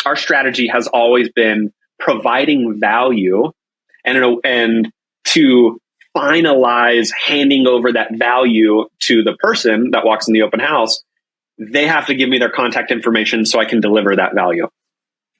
our strategy has always been providing value and to finalize handing over that value to the person that walks in the open house, they have to give me their contact information so I can deliver that value.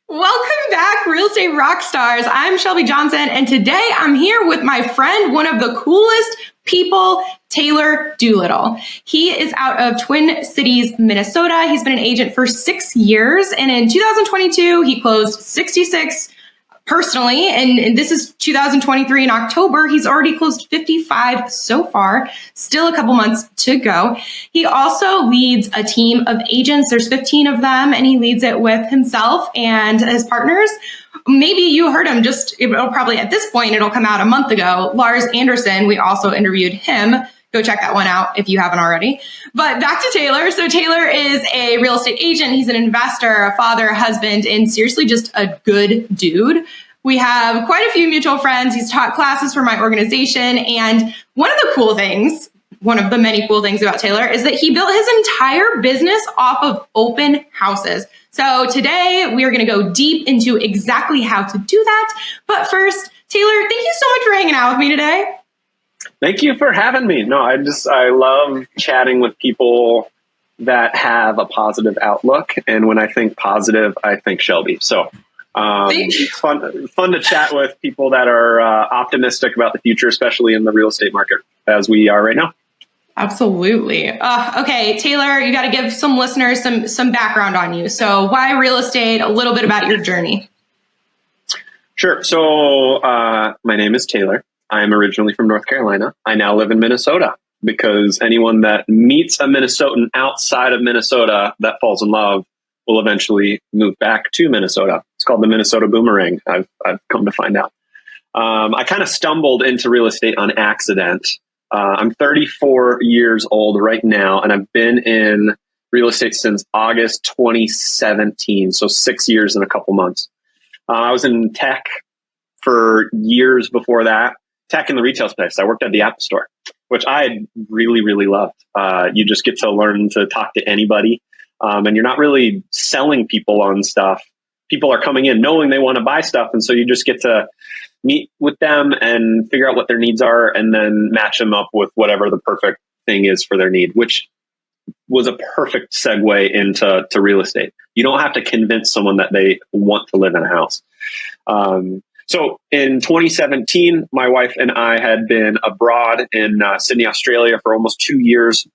Welcome back, Real Estate Rockstars. I'm Shelby Johnson, and today I'm here with my friend, one of the coolest people, Taylor Doolittle. He is out of Twin Cities, Minnesota. He's been an agent for 6 years, and in 2022, he closed 66 personally, and this is 2023 in October. He's already closed 55 so far, still a couple months to go. He also leads a team of agents. There's 15 of them, and he leads it with himself and his partners. Maybe you heard him it'll probably at this point, it'll come out a month ago. Lars Anderson, we also interviewed him. Go check that one out if you haven't already. But back to Taylor. So Taylor is a real estate agent. He's an investor, a father, a husband, and seriously just a good dude. We have quite a few mutual friends. He's taught classes for my organization. And one of the many cool things about Taylor is that he built his entire business off of open houses. So today we are going to go deep into exactly how to do that. But first, Taylor, thank you so much for hanging out with me today. Thank you for having me. No, I love chatting with people that have a positive outlook. And when I think positive, I think Shelby. So it's fun to chat with people that are optimistic about the future, especially in the real estate market as we are right now. Absolutely. Okay, Taylor, you got to give some listeners some background on you. So why real estate? A little bit about your journey. Sure. So my name is Taylor. I'm originally from North Carolina. I now live in Minnesota because anyone that meets a Minnesotan outside of Minnesota that falls in love will eventually move back to Minnesota. It's called the Minnesota Boomerang. I've come to find out. I kind of stumbled into real estate on accident. I'm 34 years old right now, and I've been in real estate since August 2017, so 6 years and a couple months. I was in tech for years before that. Tech in the retail space. I worked at the Apple Store, which I really, really loved. You just get to learn to talk to anybody, and you're not really selling people on stuff. People are coming in knowing they want to buy stuff, and so you just get to meet with them and figure out what their needs are and then match them up with whatever the perfect thing is for their need, which was a perfect segue into real estate. You don't have to convince someone that they want to live in a house. So in 2017, my wife and I had been abroad in Sydney, Australia for almost 2 years,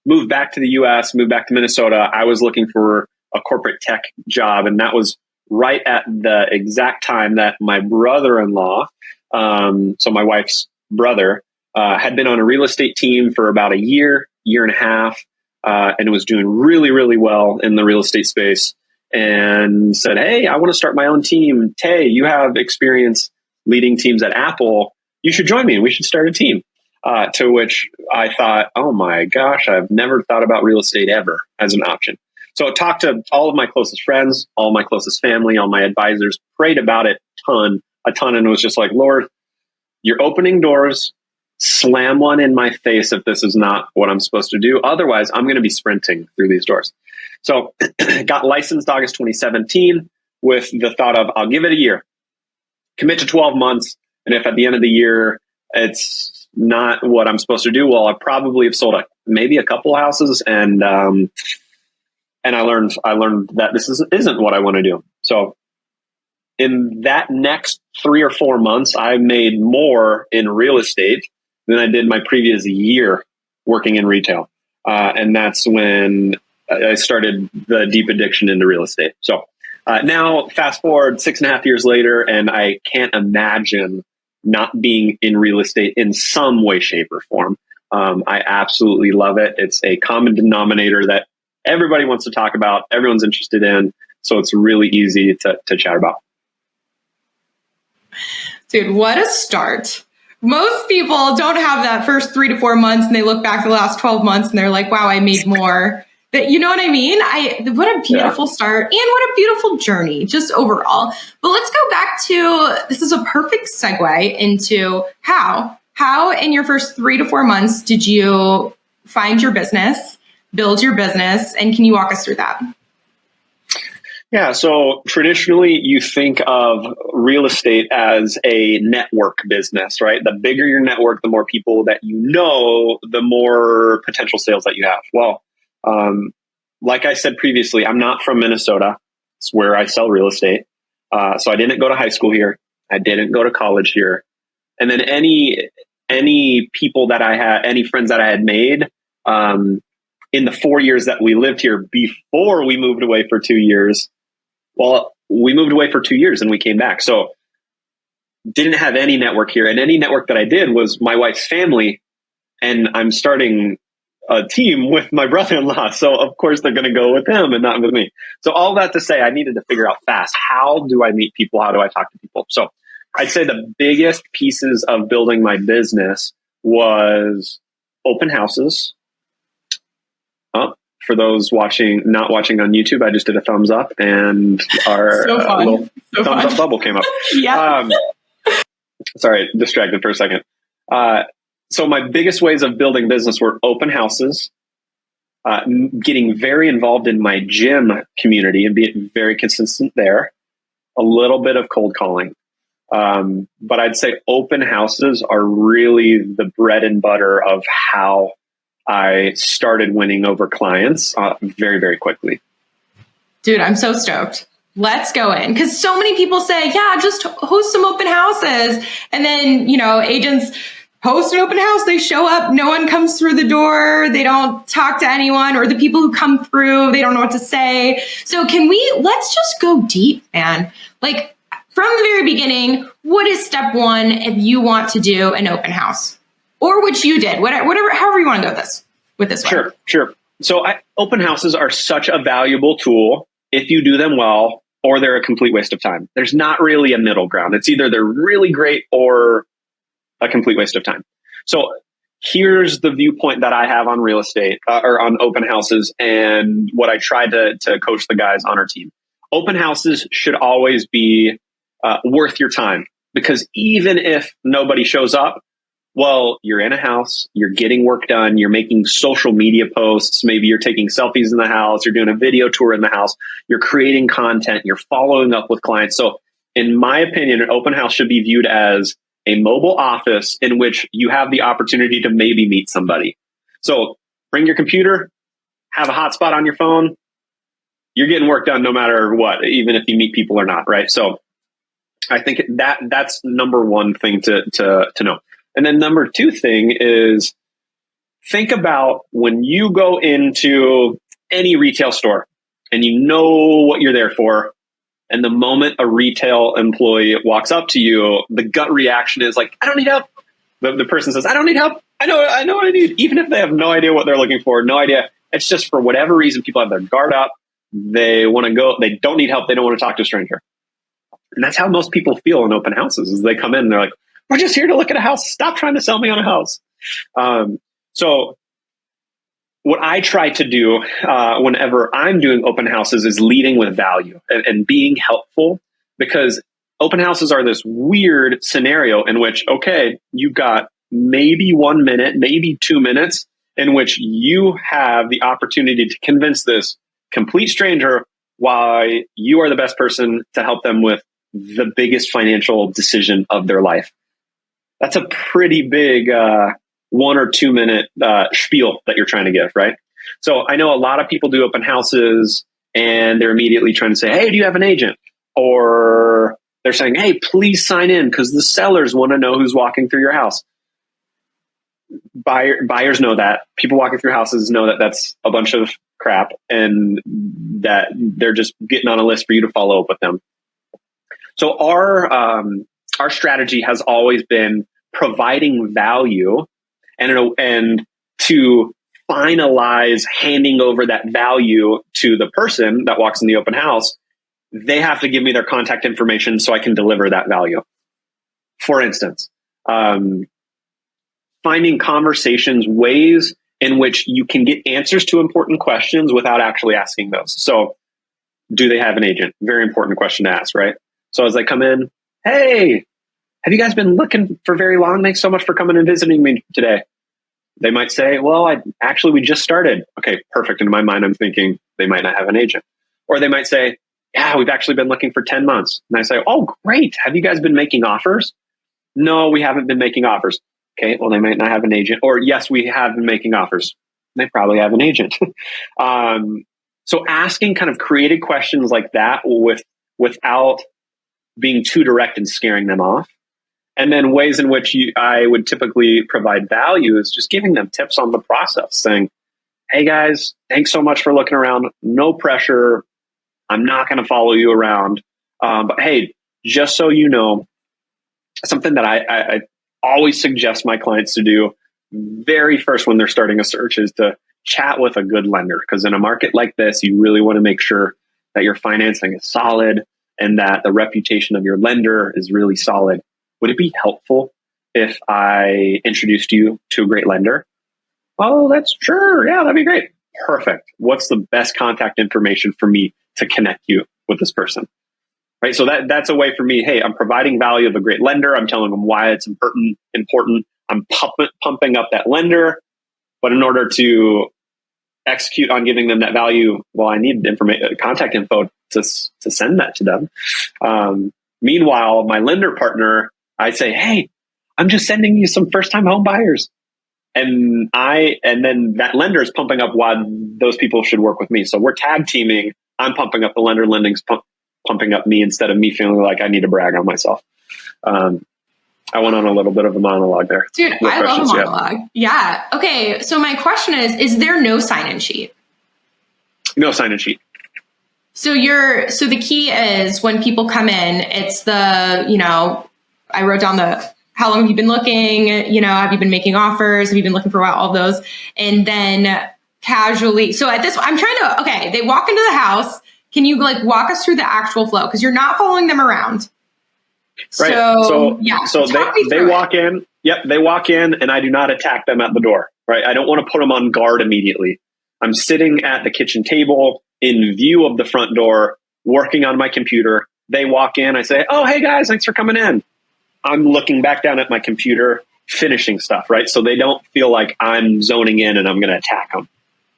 moved back to the US, moved back to Minnesota. I was looking for a corporate tech job, and that was right at the exact time that my brother-in-law, so my wife's brother, had been on a real estate team for about a year and a half, and was doing really, really well in the real estate space. And said, hey, I want to start my own team. Tay, you have experience leading teams at Apple. You should join me and we should start a team. To which I thought, oh my gosh, I've never thought about real estate ever as an option. So I talked to all of my closest friends, all my closest family, all my advisors, prayed about it a ton. And it was just like, Lord, you're opening doors. Slam one in my face if this is not what I'm supposed to do. Otherwise, I'm going to be sprinting through these doors. So got licensed August 2017 with the thought of, I'll give it a year, commit to 12 months. And if at the end of the year, it's not what I'm supposed to do, well, I probably have sold maybe a couple houses. And I learned that this isn't what I want to do. So in that next 3 or 4 months, I made more in real estate than I did my previous year working in retail. And that's when I started the deep addiction into real estate. So now fast forward 6.5 years later, and I can't imagine not being in real estate in some way, shape, or form. I absolutely love it. It's a common denominator that everybody wants to talk about, everyone's interested in. So it's really easy to chat about. Dude, what a start. Most people don't have that first 3 to 4 months and they look back the last 12 months and they're like, wow, I made more. That, you know what I mean? What a beautiful start and what a beautiful journey just overall. But let's go back to, this is a perfect segue into how in your first 3 to 4 months did you find your business, build your business, and can you walk us through that? Yeah. So traditionally, you think of real estate as a network business, right? The bigger your network, the more people that you know, the more potential sales that you have. Well, um, like I said previously, I'm not from Minnesota. It's where I sell real estate. So I didn't go to high school here. I didn't go to college here. And then any people that I had, any friends that I had made, in the 4 years that we lived here before we moved away for 2 years. Well, we moved away for 2 years and we came back. So didn't have any network here. And any network that I did was my wife's family. And I'm starting a team with my brother-in-law. So of course they're going to go with him and not with me. So all that to say, I needed to figure out fast, how do I meet people? How do I talk to people? So I'd say the biggest pieces of building my business was open houses. For those not watching on YouTube, I just did a thumbs up and our little thumbs up bubble came up. Yeah. Sorry, distracted for a second. So my biggest ways of building business were open houses, getting very involved in my gym community and being very consistent there, a little bit of cold calling. But I'd say open houses are really the bread and butter of how I started winning over clients very, very quickly. Dude, I'm so stoked. Let's go in. Because so many people say, yeah, just host some open houses. And then, agents host an open house. They show up. No one comes through the door. They don't talk to anyone, or the people who come through, they don't know what to say. So let's just go deep, man. Like from the very beginning, what is step one if you want to do an open house? Or which you did, whatever, however you want to go with this one. Sure. So open houses are such a valuable tool if you do them well, or they're a complete waste of time. There's not really a middle ground. It's either they're really great or a complete waste of time. So here's the viewpoint that I have on real estate or on open houses, and what I try to coach the guys on our team. Open houses should always be worth your time, because even if nobody shows up, well, you're in a house, you're getting work done, you're making social media posts, maybe you're taking selfies in the house, you're doing a video tour in the house, you're creating content, you're following up with clients. So in my opinion, an open house should be viewed as a mobile office in which you have the opportunity to maybe meet somebody. So bring your computer, have a hotspot on your phone, you're getting work done no matter what, even if you meet people or not, right? So I think that's number one thing to know. And then number two thing is, think about when you go into any retail store and you know what you're there for. And the moment a retail employee walks up to you, the gut reaction is like, I don't need help. The person says, I don't need help. I know what I need. Even if they have no idea what they're looking for, no idea. It's just for whatever reason, people have their guard up. They want to go. They don't need help. They don't want to talk to a stranger. And that's how most people feel in open houses, is they come in and they're like, we're just here to look at a house. Stop trying to sell me on a house. So what I try to do whenever I'm doing open houses is leading with value and being helpful, because open houses are this weird scenario in which, okay, you've got maybe 1 minute, maybe 2 minutes in which you have the opportunity to convince this complete stranger why you are the best person to help them with the biggest financial decision of their life. That's a pretty big 1 or 2 minute spiel that you're trying to give, right? So I know a lot of people do open houses and they're immediately trying to say, hey, do you have an agent? Or they're saying, hey, please sign in because the sellers want to know who's walking through your house. Buyers know that. People walking through houses know that that's a bunch of crap and that they're just getting on a list for you to follow up with them. So our strategy has always been providing value and to finalize handing over that value to the person that walks in the open house, they have to give me their contact information so I can deliver that value. For instance, finding conversations, ways in which you can get answers to important questions without actually asking those. So do they have an agent? Very important question to ask, right? So as I come in, hey, have you guys been looking for very long? Thanks so much for coming and visiting me today. They might say, well, we just started. Okay, perfect. In my mind, I'm thinking they might not have an agent. Or they might say, yeah, we've actually been looking for 10 months. And I say, oh, great. Have you guys been making offers? No, we haven't been making offers. Okay, well, they might not have an agent. Or yes, we have been making offers. They probably have an agent. So asking kind of creative questions like that without being too direct and scaring them off. And then ways in which I would typically provide value is just giving them tips on the process, saying, hey guys, thanks so much for looking around. No pressure. I'm not going to follow you around. But hey, just so you know, something that I always suggest my clients to do very first when they're starting a search is to chat with a good lender. Because in a market like this, you really want to make sure that your financing is solid and that the reputation of your lender is really solid. Would it be helpful if I introduced you to a great lender? Oh, that's sure. Yeah, that'd be great. Perfect. What's the best contact information for me to connect you with this person? Right. So that's a way for me. Hey, I'm providing value of a great lender. I'm telling them why it's important. I'm pumping up that lender. But in order to execute on giving them that value, well, I need contact info to send that to them. Meanwhile, my lender partner, I say, hey, I'm just sending you some first-time home buyers. And then that lender is pumping up why those people should work with me. So we're tag teaming. I'm pumping up the lender, lending's pumping up me instead of me feeling like I need to brag on myself. I went on a little bit of a monologue there. Dude, I love a monologue. Yeah. Okay. So my question is there no sign-in sheet? No sign-in sheet. So the key is when people come in, it's I wrote down how long have you been looking? Have you been making offers? Have you been looking for a while? All those. And then casually. So at this, I'm trying to, okay, they walk into the house. Can you walk us through the actual flow? Because you're not following them around. Right. So they walk in. Yep. They walk in and I do not attack them at the door. Right. I don't want to put them on guard immediately. I'm sitting at the kitchen table in view of the front door, working on my computer. They walk in. I say, oh, hey guys, thanks for coming in. I'm looking back down at my computer, finishing stuff. Right. So they don't feel like I'm zoning in and I'm going to attack them.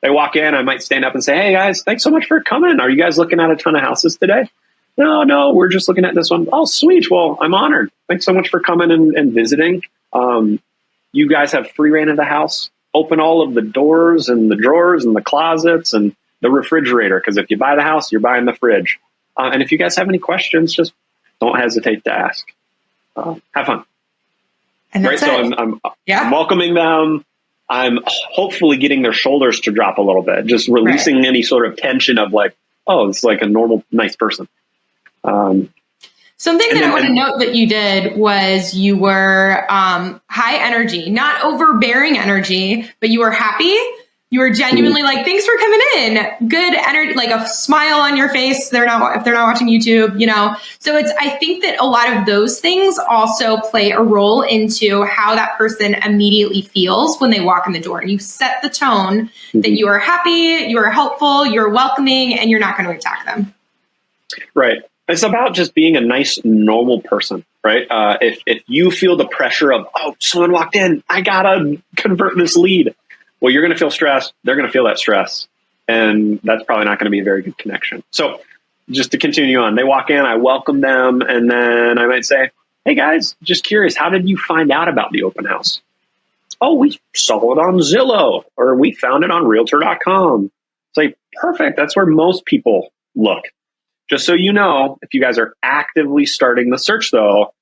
They walk in. I might stand up and say, hey guys, thanks so much for coming. Are you guys looking at a ton of houses today? No, we're just looking at this one. Oh, sweet. Well, I'm honored. Thanks so much for coming and visiting. You guys have free reign of the house. Open all of the doors and the drawers and the closets and the refrigerator. Because if you buy the house, you're buying the fridge. And if you guys have any questions, just don't hesitate to ask. Have fun. And that's right. So I'm welcoming them. I'm hopefully getting their shoulders to drop a little bit, just releasing any sort of tension of it's like a normal, nice person. Something that I want to note that you did was you were high energy, not overbearing energy, but you were happy. You were genuinely thanks for coming in. Good energy, like a smile on your face. If they're not watching YouTube, So I think that a lot of those things also play a role into how that person immediately feels when they walk in the door. And you set the tone that you are happy, you are helpful, you're welcoming, and you're not going to attack them. Right. It's about just being a nice, normal person, right? If you feel the pressure of, oh, someone walked in, I got to convert this lead. Well, you're going to feel stress. They're going to feel that stress. And that's probably not going to be a very good connection. So just to continue on, they walk in, I welcome them. And then I might say, hey guys, just curious, how did you find out about the open house? Oh, we saw it on Zillow or we found it on Realtor.com. It's like, perfect. That's where most people look. Just so you know, if you guys are actively starting the search though,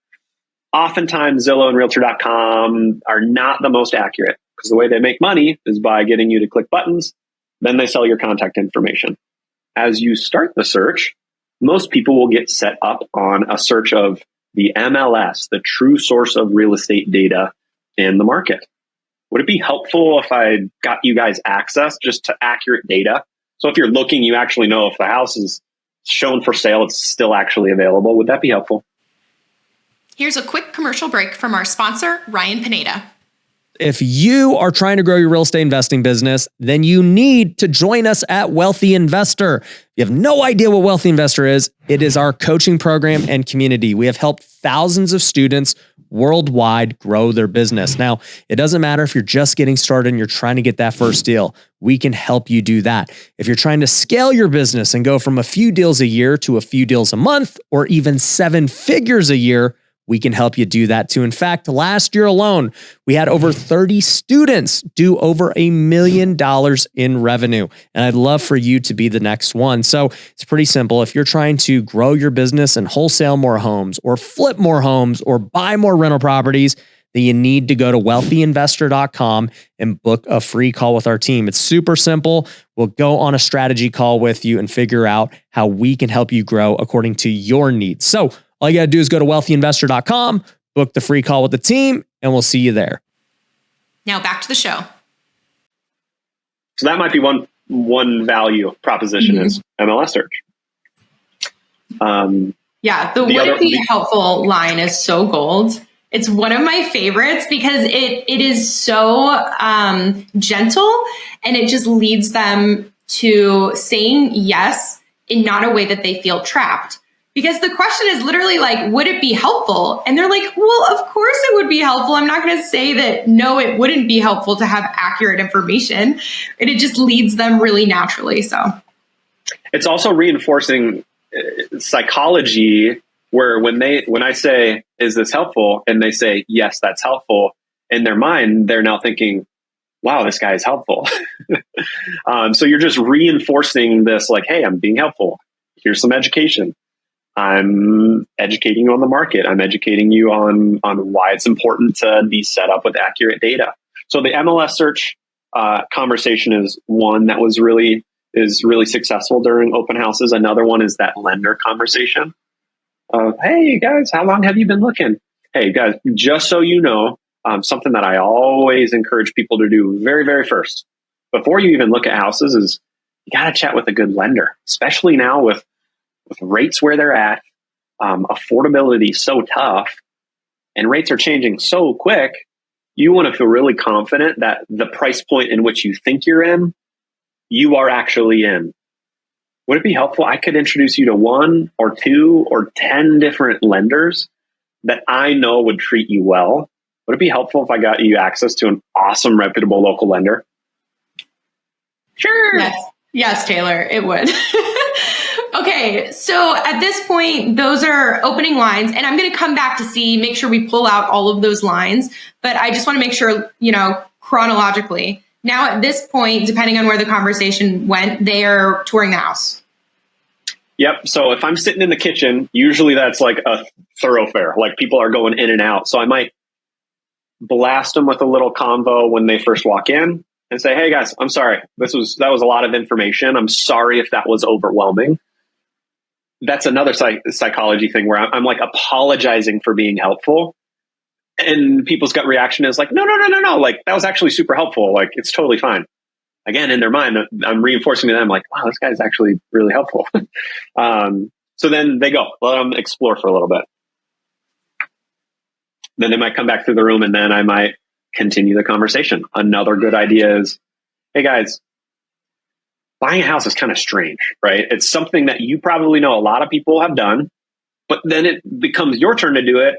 oftentimes Zillow and Realtor.com are not the most accurate because the way they make money is by getting you to click buttons. Then they sell your contact information. As you start the search, most people will get set up on a search of the MLS, the true source of real estate data in the market. Would it be helpful if I got you guys access just to accurate data? So if you're looking, you actually know if the house is shown for sale, it's still actually available. Would that be helpful? Here's a quick commercial break from our sponsor, Ryan Pineda. If you are trying to grow your real estate investing business, then you need to join us at Wealthy Investor. If you have no idea what Wealthy Investor is, it is our coaching program and community. We have helped thousands of students worldwide grow their business. Now, it doesn't matter if you're just getting started and you're trying to get that first deal. We can help you do that. If you're trying to scale your business and go from a few deals a year to a few deals a month, or even 7 figures a year, we can help you do that too. In fact, last year alone, we had over 30 students do over $1 million in revenue. And I'd love for you to be the next one. So it's pretty simple. If you're trying to grow your business and wholesale more homes or flip more homes or buy more rental properties, then you need to go to wealthyinvestor.com and book a free call with our team. It's super simple. We'll go on a strategy call with you and figure out how we can help you grow according to your needs. So all you got to do is go to wealthyinvestor.com, book the free call with the team, and we'll see you there. Now back to the show. So that might be one value proposition is MLS search. Yeah, the would it be helpful line is so gold. It's one of my favorites because it is so gentle, and it just leads them to saying yes in not a way that they feel trapped. Because the question is literally like, would it be helpful? And they're like, well, of course it would be helpful. I'm not going to say that, no, it wouldn't be helpful to have accurate information. And it just leads them really naturally. So it's also reinforcing psychology where when I say, is this helpful? And they say, yes, that's helpful. In their mind, they're now thinking, wow, this guy is helpful. So you're just reinforcing this like, hey, I'm being helpful. Here's some education. I'm educating you on the market. I'm educating you on why it's important to be set up with accurate data. So the MLS search conversation is one that is really successful during open houses. Another one is that lender conversation. Hey guys, how long have you been looking? Hey guys, just so you know, something that I always encourage people to do very, very first, before you even look at houses, is you got to chat with a good lender, especially now with rates where they're at, affordability so tough, and rates are changing so quick. You want to feel really confident that the price point in which you think you're in, you are actually in. Would it be helpful? I could introduce you to 1 or 2 or 10 different lenders that I know would treat you well. Would it be helpful if I got you access to an awesome, reputable local lender? Sure. Yes, Taylor, it would. Okay, so at this point, those are opening lines, and I'm going to come back to make sure we pull out all of those lines, but I just want to make sure, chronologically. Now at this point, depending on where the conversation went, they are touring the house. Yep. So if I'm sitting in the kitchen, usually that's like a thoroughfare, like people are going in and out. So I might blast them with a little convo when they first walk in and say, hey guys, I'm sorry. That was a lot of information. I'm sorry if that was overwhelming. That's another psychology thing where I'm like apologizing for being helpful. And people's gut reaction is like, no. Like, that was actually super helpful. Like, it's totally fine. Again, in their mind, I'm reinforcing to them like, wow, this guy's actually really helpful. So then they go, let them explore for a little bit. Then they might come back through the room, and then I might continue the conversation. Another good idea is, hey guys, buying a house is kind of strange, right? It's something that you probably know a lot of people have done, but then it becomes your turn to do it.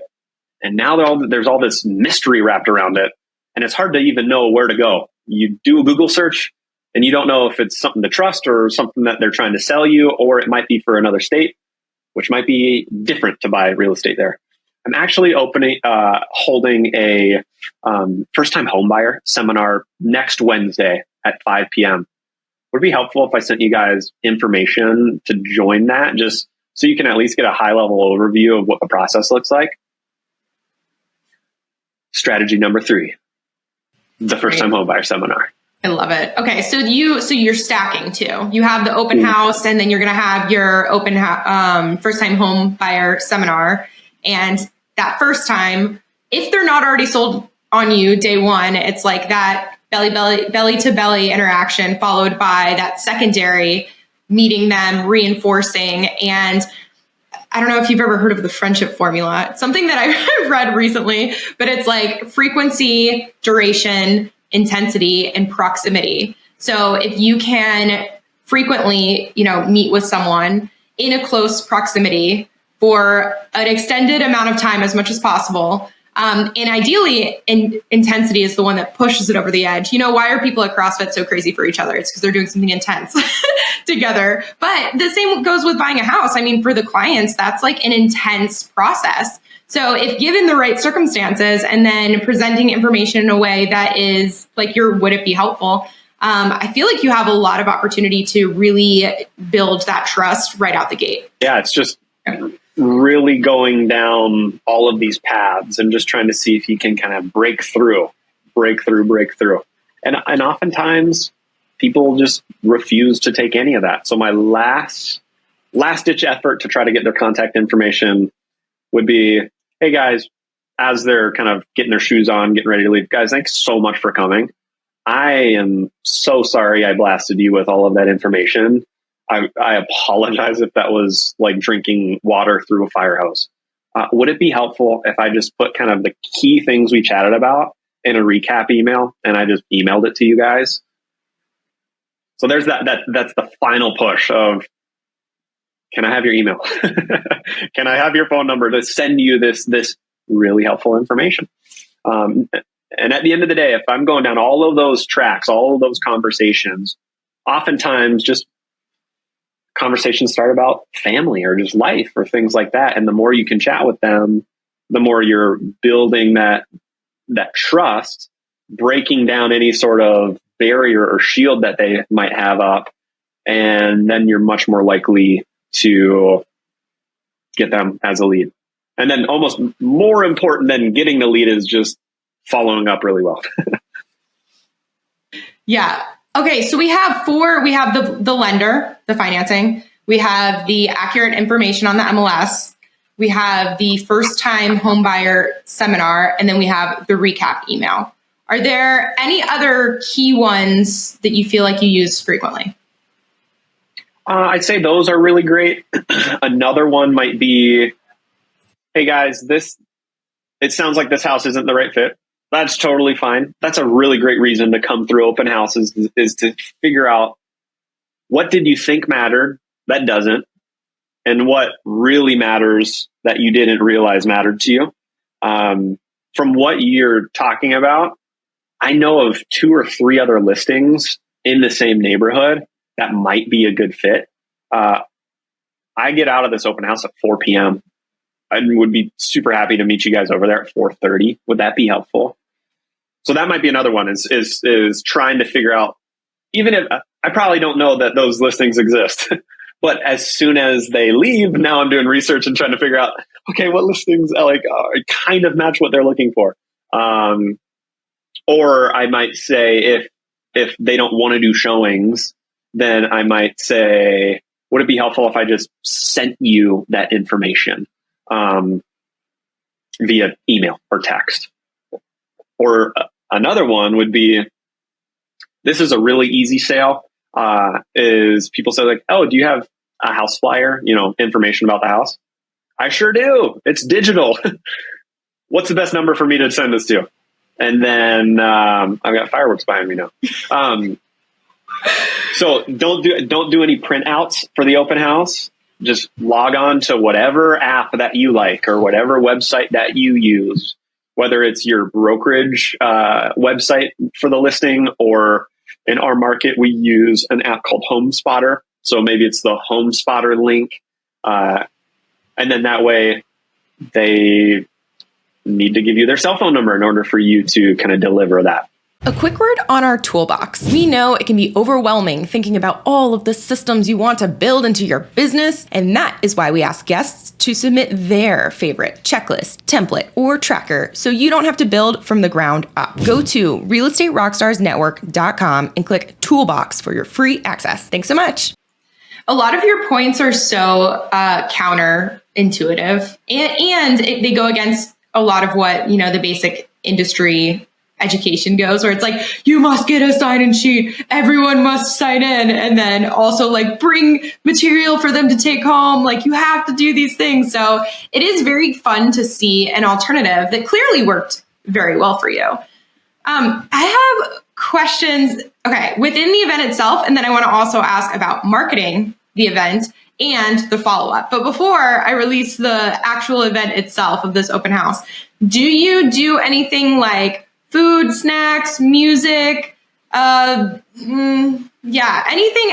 And now there's all this mystery wrapped around it. And it's hard to even know where to go. You do a Google search and you don't know if it's something to trust or something that they're trying to sell you, or it might be for another state, which might be different to buy real estate there. I'm actually holding a first-time homebuyer seminar next Wednesday at 5 p.m. Would it be helpful if I sent you guys information to join that, just so you can at least get a high-level overview of what the process looks like? Strategy number 3, the first-time homebuyer seminar. I love it. Okay, so you're stacking too. You have the open house, and then you're going to have your first-time home buyer seminar. And that first time, if they're not already sold on you day one, it's like that belly to belly interaction followed by that secondary meeting them, reinforcing. And I don't know if you've ever heard of the friendship formula. It's something that I've read recently, but it's like frequency, duration, intensity, and proximity. So if you can frequently, meet with someone in a close proximity for an extended amount of time, as much as possible, And ideally, intensity is the one that pushes it over the edge. Why are people at CrossFit so crazy for each other? It's because they're doing something intense together. But the same goes with buying a house. I mean, for the clients, that's like an intense process. So if given the right circumstances and then presenting information in a way that is like would it be helpful? I feel like you have a lot of opportunity to really build that trust right out the gate. Yeah, it's just really going down all of these paths and just trying to see if you can kind of break through. And oftentimes people just refuse to take any of that. So my last ditch effort to try to get their contact information would be, hey guys, as they're kind of getting their shoes on, getting ready to leave, guys, thanks so much for coming. I am so sorry I blasted you with all of that information. I apologize if that was like drinking water through a fire hose. Would it be helpful if I just put kind of the key things we chatted about in a recap email and I just emailed it to you guys? So there's that's the final push of, can I have your email? Can I have your phone number to send you this really helpful information? And at the end of the day, if I'm going down all of those tracks, all of those conversations, oftentimes just conversations start about family or just life or things like that. And the more you can chat with them, the more you're building that trust, breaking down any sort of barrier or shield that they might have up. And then you're much more likely to get them as a lead. And then almost more important than getting the lead is just following up really well. Yeah. Okay. So we have the lender, the financing. We have the accurate information on the MLS. We have the first time home buyer seminar, and then we have the recap email. Are there any other key ones that you feel like you use frequently? I'd say those are really great. Another one might be, hey guys, it sounds like this house isn't the right fit. That's totally fine. That's a really great reason to come through open houses is to figure out, what did you think mattered that doesn't, and what really matters that you didn't realize mattered to you. From what you're talking about, I know of 2 or 3 other listings in the same neighborhood that might be a good fit. I get out of this open house at 4 p.m. I would be super happy to meet you guys over there at 4:30. Would that be helpful? So that might be another one is trying to figure out, even if I probably don't know that those listings exist, but as soon as they leave, now I'm doing research and trying to figure out, okay, what listings kind of match what they're looking for. Or I might say if they don't want to do showings, then I might say, would it be helpful if I just sent you that information via email or text? Or another one would be, this is a really easy sale, is people say like, oh, do you have a house flyer, information about the house? I sure do. It's digital. What's the best number for me to send this to? And then I've got fireworks behind me now. So don't do any printouts for the open house. Just log on to whatever app that you like or whatever website that you use, whether it's your brokerage website for the listing, or in our market, we use an app called Home Spotter. So maybe it's the Home Spotter link. And then that way they need to give you their cell phone number in order for you to kind of deliver that. A quick word on our toolbox. We know it can be overwhelming thinking about all of the systems you want to build into your business, and that is why we ask guests to submit their favorite checklist, template, or tracker so you don't have to build from the ground up. Go to realestaterockstarsnetwork.com and click Toolbox for your free access. Thanks so much. A lot of your points are so counterintuitive, and they go against a lot of what, the basic industry education goes, where it's like, you must get a sign-in sheet, everyone must sign in, and then also like bring material for them to take home. Like, you have to do these things. So it is very fun to see an alternative that clearly worked very well for you. I have questions, okay, within the event itself, and then I want to also ask about marketing the event and the follow-up. But before I release the actual event itself of this open house, do you do anything like food, snacks, music, anything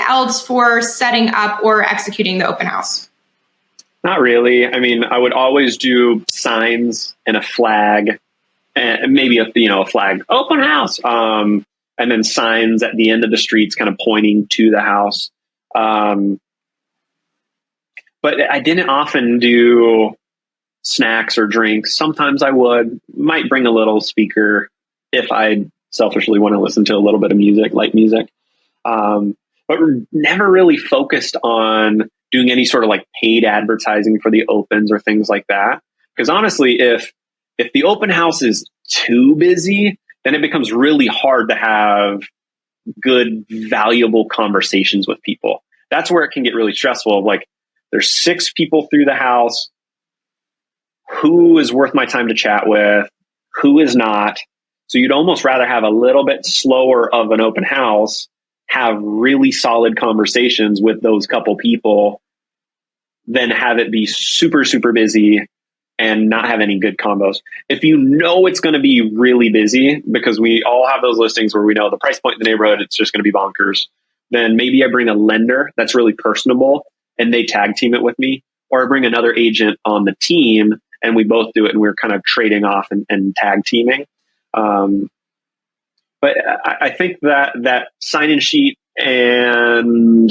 else for setting up or executing the open house? Not really. I mean, I would always do signs and a flag, and maybe a flag, open house, and then signs at the end of the streets kind of pointing to the house. But I didn't often do snacks or drinks. Sometimes I might bring a little speaker if I selfishly want to listen to a little bit of music, light music. But never really focused on doing any sort of like paid advertising for the opens or things like that. Because honestly, if the open house is too busy, then it becomes really hard to have good, valuable conversations with people. That's where it can get really stressful. Like, there's 6 people through the house. Who is worth my time to chat with? Who is not? So you'd almost rather have a little bit slower of an open house, have really solid conversations with those couple people, than have it be super, super busy and not have any good combos. If you know it's going to be really busy, because we all have those listings where we know the price point in the neighborhood, it's just going to be bonkers, then maybe I bring a lender that's really personable and they tag team it with me, or I bring another agent on the team and we both do it and we're kind of trading off and tag teaming. But I think that sign-in sheet and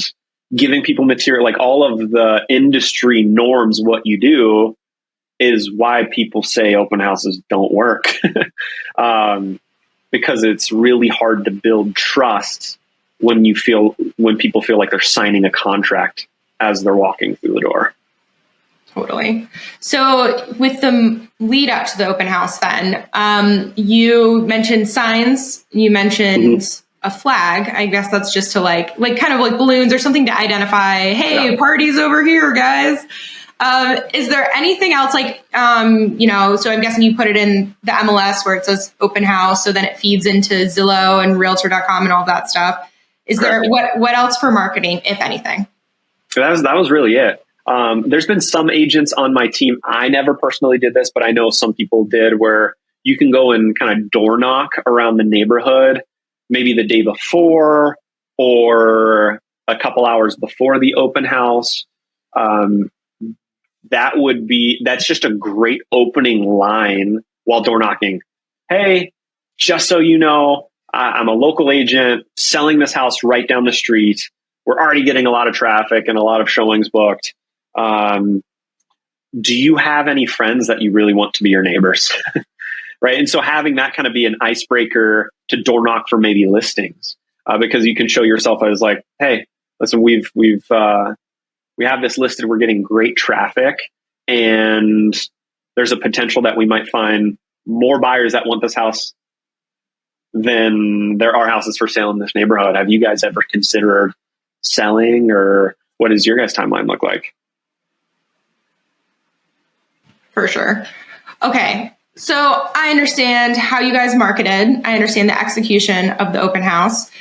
giving people material, like all of the industry norms, what you do, is why people say open houses don't work. Because it's really hard to build trust when people feel like they're signing a contract as they're walking through the door. Totally. So with the lead up to the open house, then you mentioned signs, you mentioned a flag. I guess that's just to like kind of like balloons or something to identify, hey, party's over here, guys. Is there anything else so I'm guessing you put it in the MLS where it says open house, so then it feeds into Zillow and Realtor.com and all that stuff. Is there, what else for marketing, if anything? That was really it. There's been some agents on my team. I never personally did this, but I know some people did, where you can go and kind of door knock around the neighborhood, maybe the day before or a couple hours before the open house. That's just a great opening line while door knocking. Hey, just so you know, I'm a local agent selling this house right down the street. We're already getting a lot of traffic and a lot of showings booked. Do you have any friends that you really want to be your neighbors? Right. And so having that kind of be an icebreaker to door knock for maybe listings, because you can show yourself as like, hey, listen, we have this listed. We're getting great traffic, and there's a potential that we might find more buyers that want this house than there are houses for sale in this neighborhood. Have you guys ever considered selling, or what does your guys' timeline look like? For sure. Okay. So I understand how you guys marketed. I understand the execution of the open house.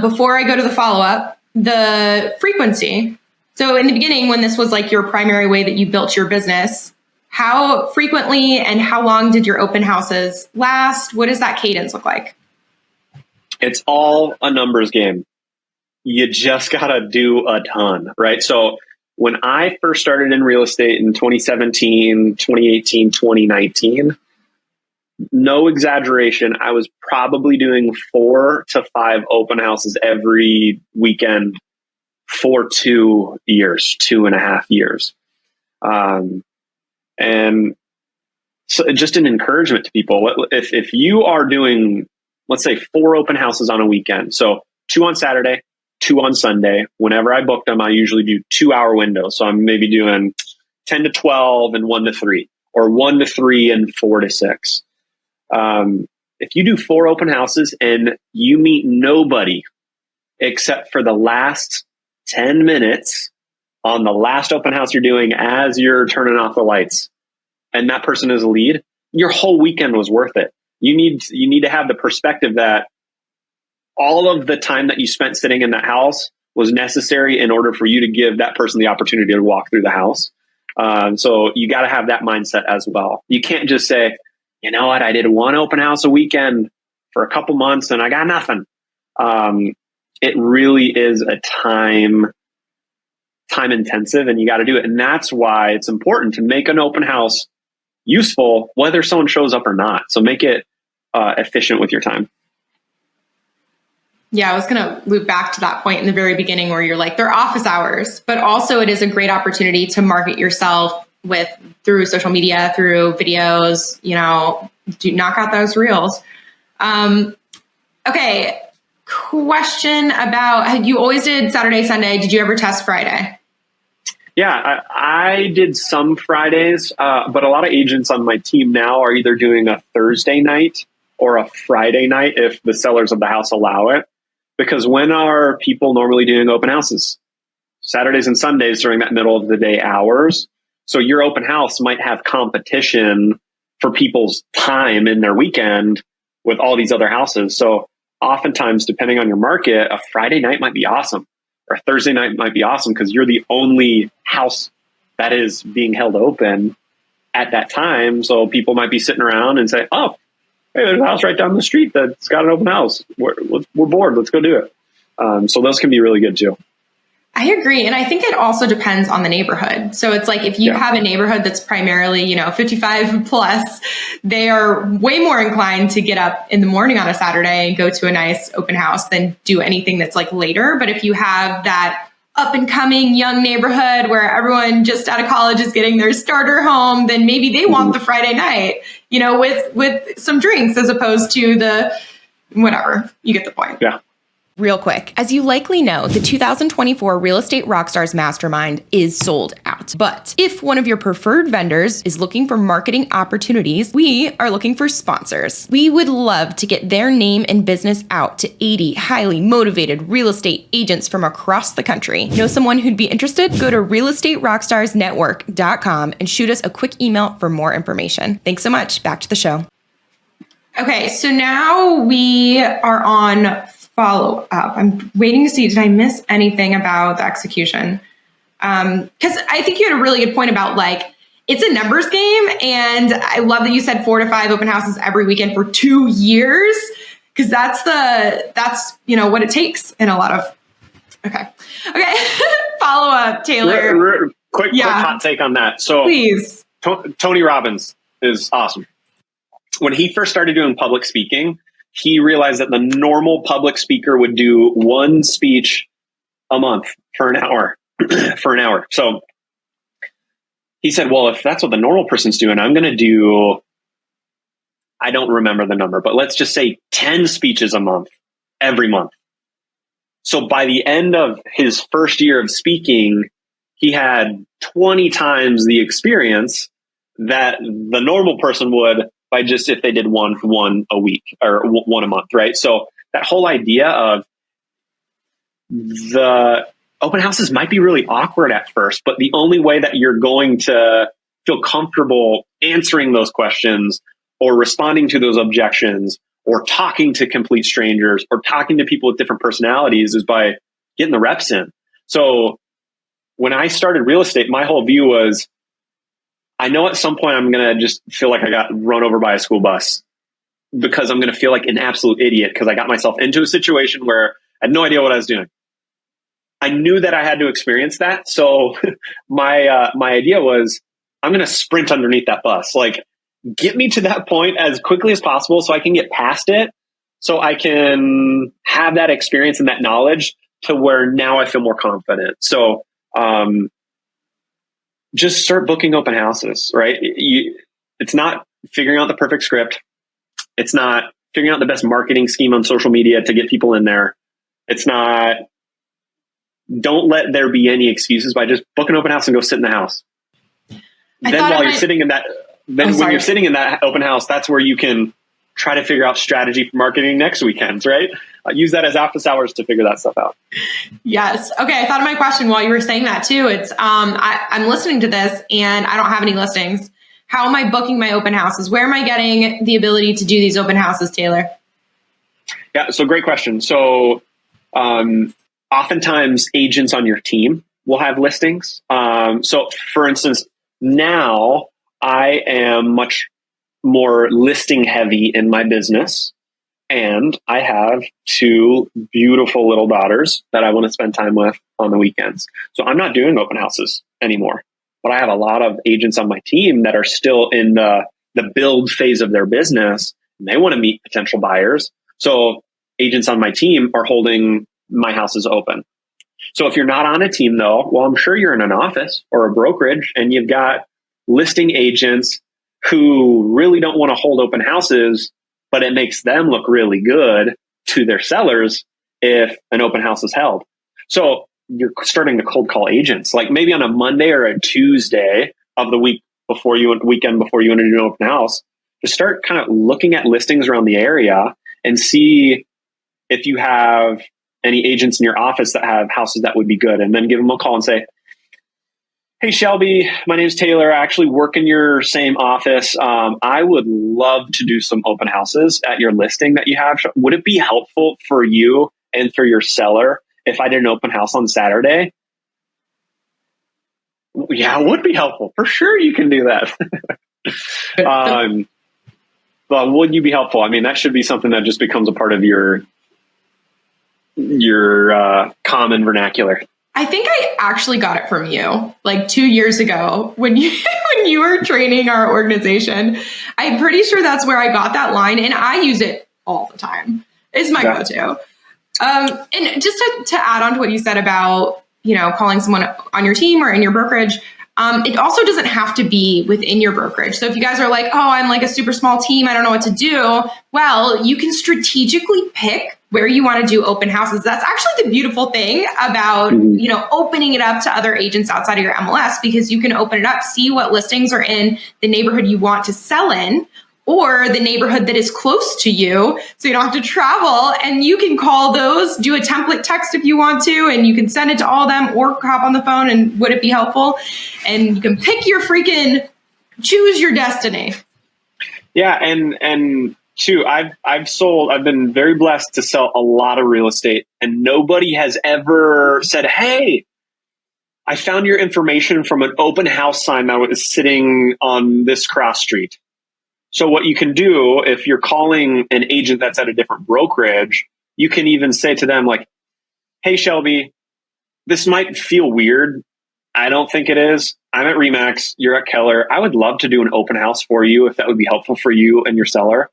Before I go to the follow-up, the frequency. So in the beginning, when this was like your primary way that you built your business, how frequently and how long did your open houses last? What does that cadence look like? It's all a numbers game. You just got to do a ton, right? So when I first started in real estate in 2017, 2018, 2019, no exaggeration, I was probably doing 4 to 5 open houses every weekend for 2 years, 2.5 years. And so just an encouragement to people. If you are doing, let's say, 4 open houses on a weekend, so 2 on Saturday, 2 on Sunday. Whenever I book them, I usually do 2-hour windows. So I'm maybe doing 10 to 12 and 1 to 3, or 1 to 3 and 4 to 6. If you do 4 open houses and you meet nobody except for the last 10 minutes on the last open house you're doing as you're turning off the lights, and that person is a lead, your whole weekend was worth it. You need to have the perspective that all of the time that you spent sitting in that house was necessary in order for you to give that person the opportunity to walk through the house. So you got to have that mindset as well. You can't just say, you know what, I did one open house a weekend for a couple months and I got nothing. It really is a time intensive, and you got to do it. And that's why it's important to make an open house useful, whether someone shows up or not. So make it efficient with your time. Yeah, I was going to loop back to that point in the very beginning where you're like, they're office hours, but also it is a great opportunity to market yourself through social media, through videos, do knock out those reels. Okay. Question about, you always did Saturday, Sunday. Did you ever test Friday? Yeah, I did some Fridays, but a lot of agents on my team now are either doing a Thursday night or a Friday night if the sellers of the house allow it. Because when are people normally doing open houses? Saturdays and Sundays during that middle of the day hours. So your open house might have competition for people's time in their weekend with all these other houses. So oftentimes, depending on your market, a Friday night might be awesome, or a Thursday night might be awesome because you're the only house that is being held open at that time. So people might be sitting around and say, oh, hey, there's a house right down the street that's got an open house. We're bored. Let's go do it. So those can be really good too. I agree. And I think it also depends on the neighborhood. So it's like if you have a neighborhood that's primarily, 55 plus, they are way more inclined to get up in the morning on a Saturday and go to a nice open house than do anything that's like later. But if you have that up and coming young neighborhood where everyone just out of college is getting their starter home, then maybe they want the Friday night, with some drinks as opposed to the whatever. You get the point. Yeah. Real quick, as you likely know, the 2024 Real Estate Rockstars Mastermind is sold out. But if one of your preferred vendors is looking for marketing opportunities, we are looking for sponsors. We would love to get their name and business out to 80 highly motivated real estate agents from across the country. Know someone who'd be interested? Go to realestaterockstarsnetwork.com and shoot us a quick email for more information. Thanks so much. Back to the show. Okay, so now we are on follow up. I'm waiting to see, did I miss anything about the execution? Because I think you had a really good point about it's a numbers game. And I love that you said 4 to 5 open houses every weekend for 2 years, because that's what it takes in a lot of, okay. Follow up, Taylor. Quick hot take on that. So please. Tony Robbins is awesome. When he first started doing public speaking, he realized that the normal public speaker would do one speech a month for an hour. So he said, well, if that's what the normal person's doing, I'm going to do, I don't remember the number, but let's just say 10 speeches a month, every month. So by the end of his first year of speaking, he had 20 times the experience that the normal person would by just if they did one a week or one a month, right? So that whole idea of the open houses might be really awkward at first, but the only way that you're going to feel comfortable answering those questions or responding to those objections or talking to complete strangers or talking to people with different personalities is by getting the reps in. So when I started real estate, my whole view was, I know at some point I'm going to just feel like I got run over by a school bus because I'm going to feel like an absolute idiot because I got myself into a situation where I had no idea what I was doing. I knew that I had to experience that. So my idea was I'm going to sprint underneath that bus. Get me to that point as quickly as possible so I can get past it, so I can have that experience and that knowledge to where now I feel more confident. So just start booking open houses, right? It's not figuring out the perfect script. It's not figuring out the best marketing scheme on social media to get people in there. It's not, don't let there be any excuses by just book an open house and go sit in the house. Then while you're sitting in that, when you're sitting in that open house, that's where you can try to figure out strategy for marketing next weekends, right? Use that as office hours to figure that stuff out. Yes. Okay. I thought of my question while you were saying that too. It's, I'm listening to this and I don't have any listings. How am I booking my open houses? Where am I getting the ability to do these open houses, Taylor? Yeah. So great question. So, oftentimes agents on your team will have listings. So for instance, now I am much more listing heavy in my business. And I have 2 beautiful little daughters that I want to spend time with on the weekends. So I'm not doing open houses anymore. But I have a lot of agents on my team that are still in the build phase of their business, and they want to meet potential buyers. So agents on my team are holding my houses open. So if you're not on a team though, well, I'm sure you're in an office or a brokerage and you've got listing agents who really don't want to hold open houses, but it makes them look really good to their sellers if an open house is held. So you're starting to cold call agents, like maybe on a Monday or a Tuesday of the weekend before you want to do an open house, just start kind of looking at listings around the area and see if you have any agents in your office that have houses that would be good, and then give them a call and say, hey, Shelby, my name's Taylor. I actually work in your same office. I would love to do some open houses at your listing that you have. Would it be helpful for you and for your seller if I did an open house on Saturday? Yeah, it would be helpful. For sure you can do that. But would you be helpful? I mean, that should be something that just becomes a part of your common vernacular. I think I actually got it from you like 2 years ago when you were training our organization. I'm pretty sure that's where I got that line, and I use it all the time. It's my go-to. And just to add on to what you said about, calling someone on your team or in your brokerage, it also doesn't have to be within your brokerage. So if you guys are like, oh, I'm like a super small team, I don't know what to do. Well, you can strategically pick where you want to do open houses. That's actually the beautiful thing about, opening it up to other agents outside of your MLS, because you can open it up, see what listings are in the neighborhood you want to sell in, or the neighborhood that is close to you, so you don't have to travel, and you can call those, do a template text if you want to, and you can send it to all of them, or hop on the phone and would it be helpful? And you can pick your choose your destiny. Yeah, and too, I've been very blessed to sell a lot of real estate, and nobody has ever said, hey, I found your information from an open house sign that was sitting on this cross street. So what you can do, if you're calling an agent that's at a different brokerage, you can even say to them like, hey, Shelby, this might feel weird. I don't think it is. I'm at Remax. You're at Keller. I would love to do an open house for you if that would be helpful for you and your seller.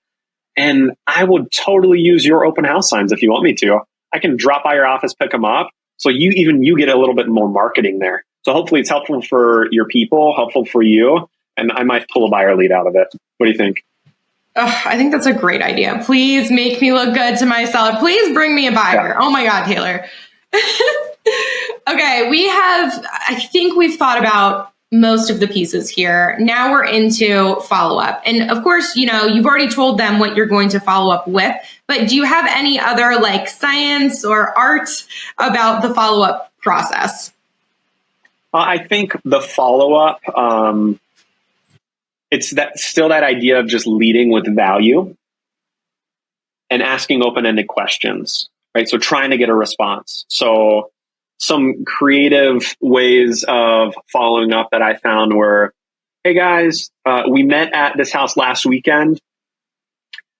And I would totally use your open house signs if you want me to. I can drop by your office, pick them up. So you get a little bit more marketing there. So hopefully it's helpful for your people, helpful for you. And I might pull a buyer lead out of it. What do you think? I think that's a great idea. Please make me look good to my seller. Please bring me a buyer. Yeah. Oh my God, Taylor. Okay, I think we've thought about most of the pieces here. Now we're into follow-up. And of course, you've already told them what you're going to follow up with, but do you have any other like science or art about the follow-up process? I think the follow-up, it's still that idea of just leading with value and asking open-ended questions, right? So trying to get a response. So some creative ways of following up that I found were, hey guys, we met at this house last weekend.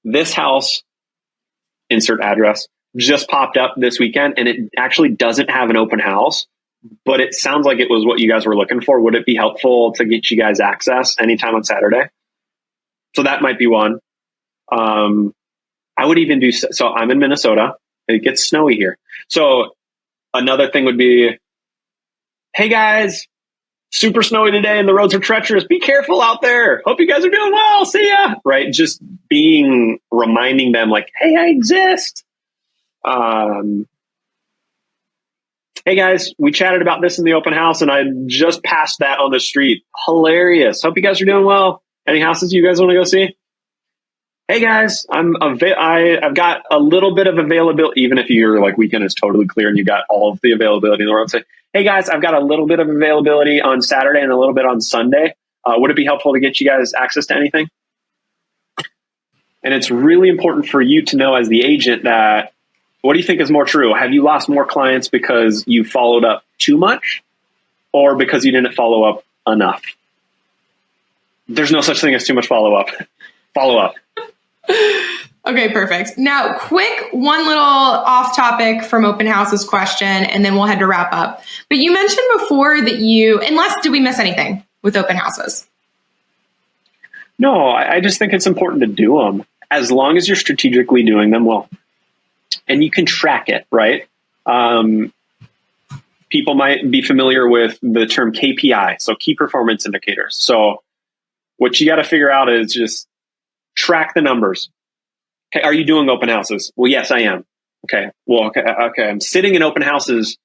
This house, insert address, just popped up this weekend, and it actually doesn't have an open house, but it sounds like it was what you guys were looking for. Would it be helpful to get you guys access anytime on Saturday? So that might be one. I would even do, so I'm in Minnesota. It gets snowy here. So another thing would be, hey guys, super snowy today and the roads are treacherous. Be careful out there. Hope you guys are doing well. See ya. Right? Just reminding them like, hey, I exist. Hey guys, we chatted about this in the open house and I just passed that on the street. Hilarious. Hope you guys are doing well. Any houses you guys want to go see? Hey guys, I've got a little bit of availability, even if your like weekend is totally clear and you got all of the availability in the world. Say, hey guys, I've got a little bit of availability on Saturday and a little bit on Sunday. Would it be helpful to get you guys access to anything? And it's really important for you to know as the agent that What do you think is more true? Have you lost more clients because you followed up too much or because you didn't follow up enough? There's no such thing as too much follow up. Follow up. Okay, perfect. Now, quick, one little off topic from open houses question, and then we'll head to wrap up. But you mentioned before that did we miss anything with open houses? No, I just think it's important to do them as long as you're strategically doing them well. And you can track it, right? People might be familiar with the term KPI, so key performance indicators. So what you got to figure out is just track the numbers. Okay, are you doing open houses? Well, yes, I am. Okay. Well, okay. I'm sitting in open houses,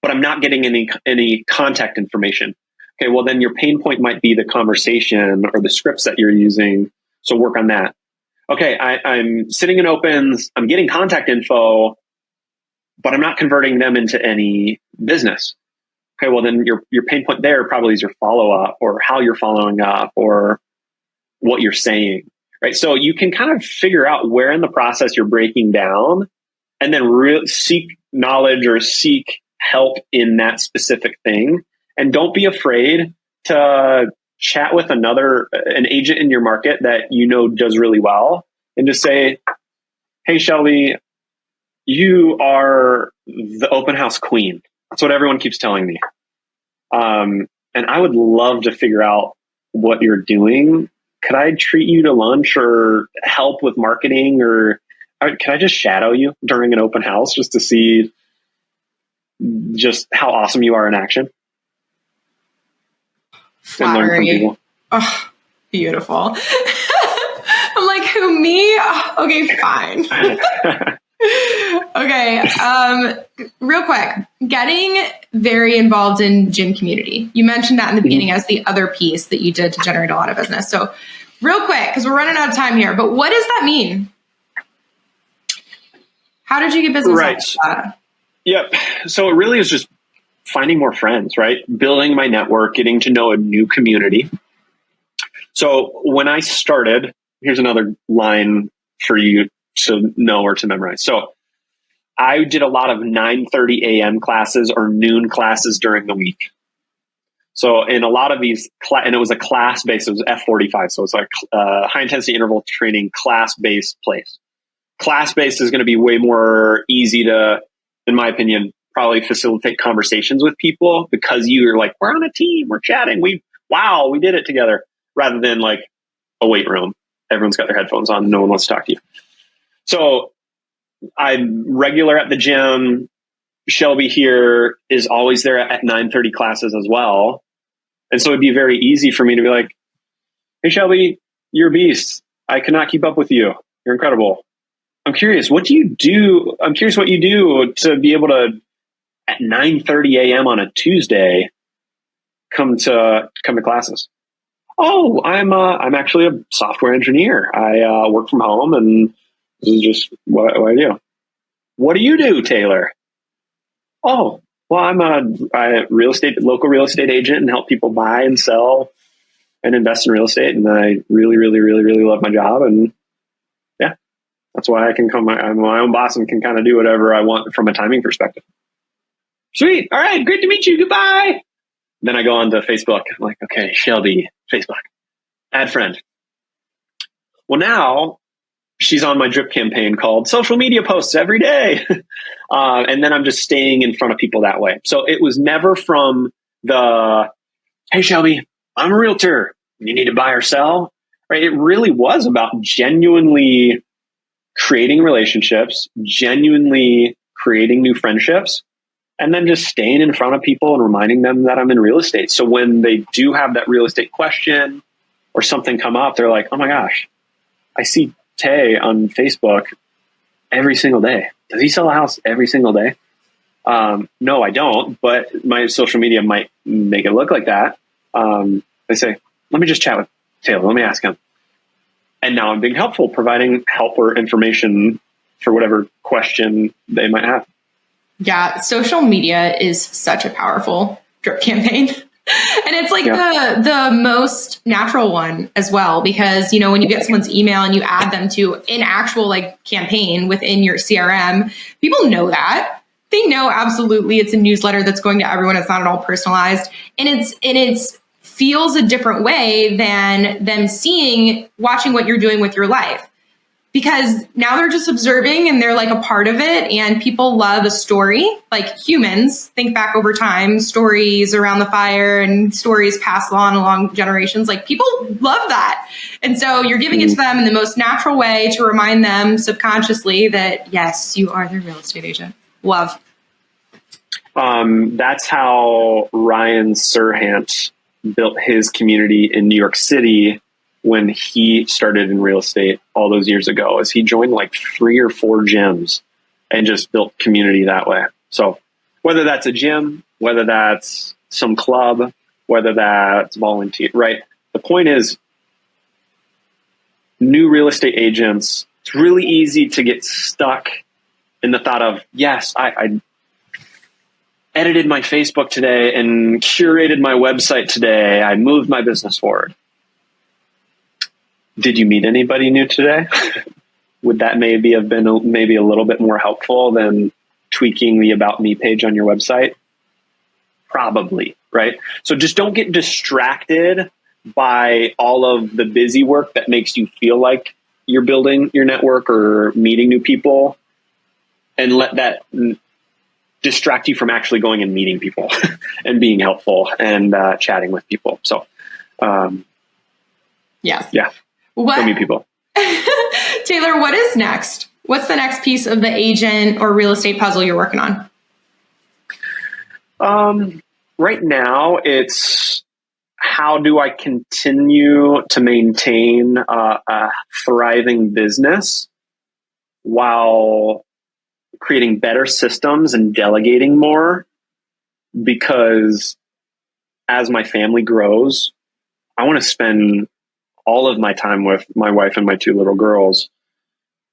but I'm not getting any contact information. Okay. Well, then your pain point might be the conversation or the scripts that you're using. So work on that. Okay. I'm sitting in opens. I'm getting contact info, but I'm not converting them into any business. Okay. Well, then your pain point there probably is your follow up or how you're following up or what you're saying. Right. So you can kind of figure out where in the process you're breaking down and then seek knowledge or seek help in that specific thing. And don't be afraid to chat with an agent in your market that you know does really well and just say, hey, Shelby, you are the open house queen. That's what everyone keeps telling me. And I would love to figure out what you're doing. Could I treat you to lunch or help with marketing, or can I just shadow you during an open house just to see just how awesome you are in action? Flattery. Oh, beautiful. I'm like, who, me? Oh, okay, fine. Okay. Real quick, getting very involved in gym community. You mentioned that in the beginning as the other piece that you did to generate a lot of business. So real quick, because we're running out of time here, but what does that mean? How did you get business? Right. Yep. So it really is just finding more friends, right? Building my network, getting to know a new community. So when I started, here's another line for you to know or to memorize. So I did a lot of 9:30 a.m. classes or noon classes during the week. So in a lot of these, and it was a class-based, it was F45. So it's like high intensity interval training class-based place. Class-based is going to be way more easy to, in my opinion, probably facilitate conversations with people because you're like, we're on a team, we're chatting, we did it together, rather than like a weight room. Everyone's got their headphones on, no one wants to talk to you. So I'm regular at the gym. Shelby here is always there at 9:30 classes as well. And so it'd be very easy for me to be like, hey, Shelby, you're a beast. I cannot keep up with you. You're incredible. I'm curious, what do you do? I'm curious what you do to be able to, at 9:30 a.m. on a Tuesday, come to classes. Oh, I'm actually a software engineer. I work from home, and this is just what I do. What do you do, Taylor? Oh, well, I'm a local real estate agent and help people buy and sell and invest in real estate. And I really, really, really, really love my job. And yeah, that's why I'm my own boss and can kind of do whatever I want from a timing perspective. Sweet. All right. Great to meet you. Goodbye. Then I go on to Facebook. I'm like, okay, Shelby, Facebook, add friend. Well, now she's on my drip campaign called social media posts every day. And then I'm just staying in front of people that way. So it was never from the, hey, Shelby, I'm a realtor. You need to buy or sell. Right? It really was about genuinely creating relationships, genuinely creating new friendships, and then just staying in front of people and reminding them that I'm in real estate. So when they do have that real estate question or something come up, they're like, oh my gosh, I see Tay on Facebook every single day. Does he sell a house every single day? No, I don't, but my social media might make it look like that. They say, let me just chat with Taylor. Let me ask him. And now I'm being helpful, providing help or information for whatever question they might have. Yeah, social media is such a powerful drip campaign. And it's like the most natural one as well, because, you know, when you get someone's email and you add them to an actual like campaign within your CRM, people know that. They know absolutely it's a newsletter that's going to everyone. It's not at all personalized. And it's feels a different way than them watching what you're doing with your life. Because now they're just observing and they're like a part of it, and people love a story. Like humans think back over time, stories around the fire and stories passed on along generations. Like people love that. And so you're giving it to them in the most natural way to remind them subconsciously that, yes, you are the real estate agent. Love. That's how Ryan Serhant built his community in New York City when he started in real estate all those years ago, is he joined like 3 or 4 gyms and just built community that way. So whether that's a gym, whether that's some club, whether that's volunteer, right? The point is, new real estate agents, it's really easy to get stuck in the thought of, yes, I edited my Facebook today and curated my website today. I moved my business forward. Did you meet anybody new today? Would that maybe have been a little bit more helpful than tweaking the About Me page on your website? Probably, right? So just don't get distracted by all of the busy work that makes you feel like you're building your network or meeting new people, and let that distract you from actually going and meeting people and being helpful and chatting with people. So, yes. Yeah. What? Meet people. Taylor, what is next? What's the next piece of the agent or real estate puzzle you're working on? Right now, it's how do I continue to maintain a thriving business while creating better systems and delegating more? Because as my family grows, I want to spend all of my time with my wife and my 2 little girls.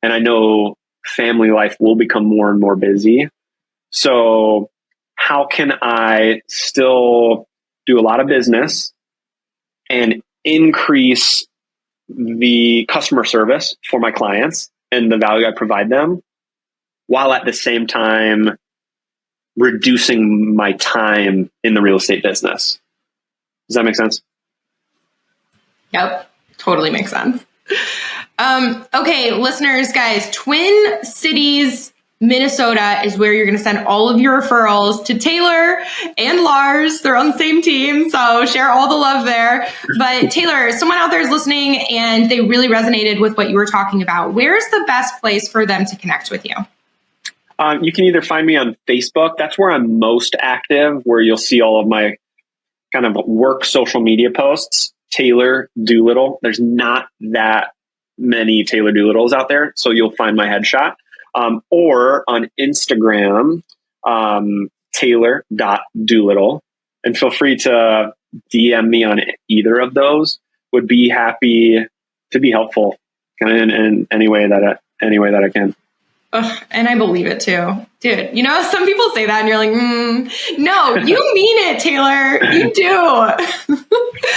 And I know family life will become more and more busy. So how can I still do a lot of business and increase the customer service for my clients and the value I provide them, while at the same time reducing my time in the real estate business? Does that make sense? Yep. Totally makes sense. Okay, listeners, guys, Twin Cities, Minnesota is where you're going to send all of your referrals to Taylor and Lars. They're on the same team, so share all the love there. But Taylor, someone out there is listening and they really resonated with what you were talking about. Where's the best place for them to connect with you? You can either find me on Facebook. That's where I'm most active, where you'll see all of my kind of work social media posts. Taylor Doolittle. There's not that many Taylor Doolittles out there, so you'll find my headshot. Or on Instagram, Taylor.Doolittle. And feel free to DM me on either of those. Would be happy to be helpful in any way that I can. And I believe it too. Dude, you know, some people say that and you're like, no, you mean it, Taylor. You do.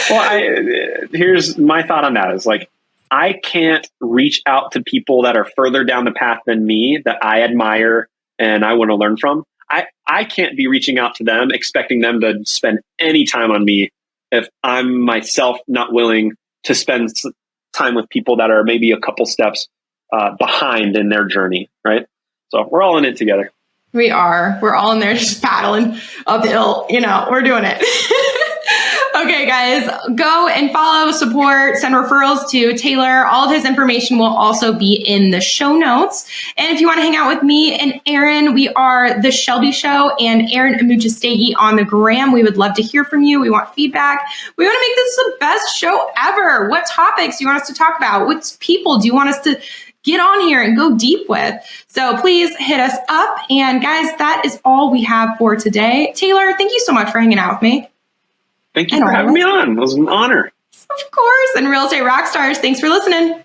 Well, here's my thought on that is like, I can't reach out to people that are further down the path than me that I admire and I want to learn from. I can't be reaching out to them, expecting them to spend any time on me if I'm myself not willing to spend time with people that are maybe a couple steps behind in their journey, right? So we're all in it together. We are. We're all in there just paddling uphill. You know, we're doing it. Okay, guys, go and follow, support, send referrals to Taylor. All of his information will also be in the show notes. And if you want to hang out with me and Aaron, we are The Shelby Show and Aaron Amuchastegui on the gram. We would love to hear from you. We want feedback. We want to make this the best show ever. What topics do you want us to talk about? What people do you want us to get on here and go deep with? So please hit us up. And guys, that is all we have for today. Taylor, thank you so much for hanging out with me. Thank you for having me on. It was an honor. Of course. And Real Estate Rockstars, thanks for listening.